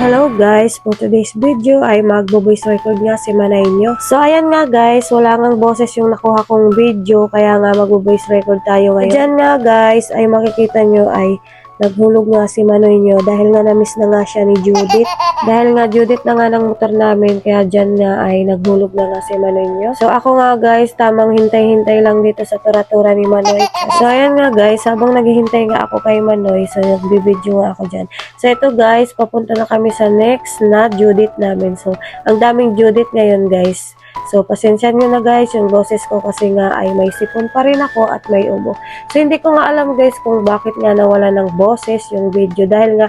Hello guys, for today's video ay magbo-voice record nga si Manay nyo. So ayan nga guys, wala ngang boses yung nakuha kong video, kaya nga magbo-voice record tayo ngayon. Diyan nga guys, ay makikita nyo ay naghulog nga si Manoy nyo dahil nga na-miss na nga siya ni Judith. Dahil nga Judith na nga ng motor namin, kaya dyan nga ay naghulog na nga si Manoy nyo. So ako nga guys, tamang hintay-hintay lang dito sa tura-tura ni Manoy. So ayan nga guys, habang naghihintay nga ako kay Manoy, so nagbibideo nga ako dyan. So ito guys, papunta na kami sa next na Judith namin. So ang daming Judith ngayon guys. So pasensya nyo na guys yung boses ko kasi nga ay may sipon pa rin ako at may ubo. So hindi ko nga alam guys kung bakit nga nawala ng boses yung video dahil nga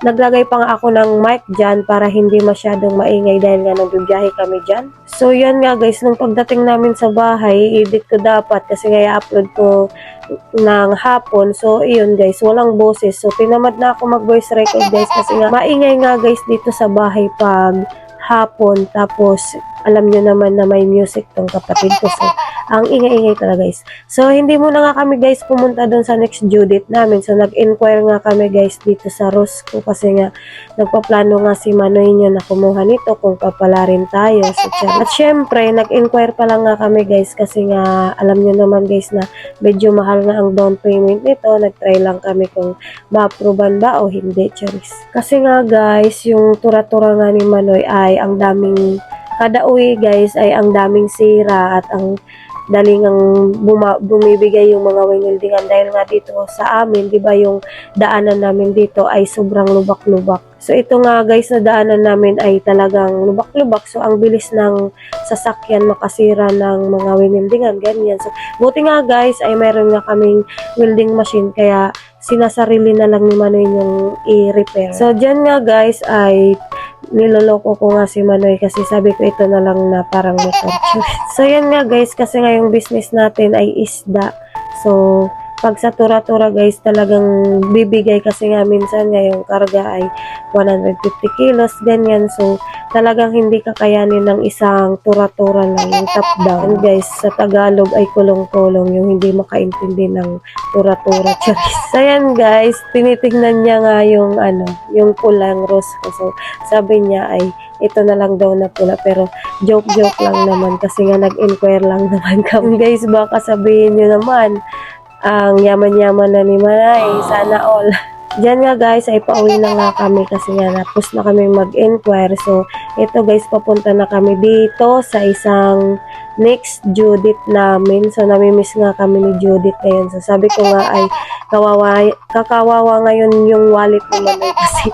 naglagay pa nga ako ng mic dyan para hindi masyadong maingay dahil nga nagbibiyahe kami dyan. So yan nga guys, nung pagdating namin sa bahay, edit ko dapat kasi nga i-upload ko ng hapon. So iyon guys, walang boses. So tinamad na ako mag voice record guys kasi nga maingay nga guys dito sa bahay pag hapon, tapos alam nyo naman na may music tong kapatid ko, so ang ingay-ingay talaga guys. So hindi muna nga kami guys pumunta doon sa next Judith namin, so nag-inquire nga kami guys dito sa Rosco kasi nga nagpaplano nga si Manoy nyo na kumuha nito kung papalarin tayo. So, at syempre nag-inquire pa lang nga kami guys kasi nga alam nyo naman guys na medyo mahal nga ang down payment nito. Nag-try lang kami kung ma-approvean ba o hindi, charis. Kasi nga guys, yung tura-tura nga ni Manoy ay ang daming kada uwi guys ay ang daming sira at ang daling ang bumibigay yung mga wingildingan dahil nga dito sa amin, di ba yung daanan namin dito ay sobrang lubak-lubak. So ito nga guys na daanan namin ay talagang lubak-lubak, so ang bilis ng sasakyan makasira ng mga wingildingan, ganyan. So buti nga guys ay meron nga kaming welding machine kaya sinasarili na lang ni Manoy yung i-repair. So dyan nga guys ay niloloko ko nga si Manoy kasi sabi ko ito na lang na parang motor. So yan nga guys, kasi nga yung business natin ay isda. So pag sa tura-tura guys talagang bibigay kasi nga minsan nga yung karga ay 150 kilos ganyan. So talagang hindi kakayanin ng isang tura-tura lang yung top down. Guys, sa Tagalog ay kulong-kulong yung hindi makaintindi ng tura-tura. So yan guys, tinitignan niya nga yung yung pulang Rosco. So sabi niya ay ito na lang daw na pula, pero joke-joke lang naman kasi nga nag-inquire lang naman kami. Guys, baka sabihin niyo naman ang yaman-yaman na ni Manay, sana all. Diyan nga guys ay pauwi na nga kami kasi nga napos na kami mag-inquire. So ito guys, papunta na kami dito sa isang next Judith namin. So namimiss nga kami ni Judith ngayon. So sabi ko nga ay kakawawa ngayon yung wallet ni Manay kasi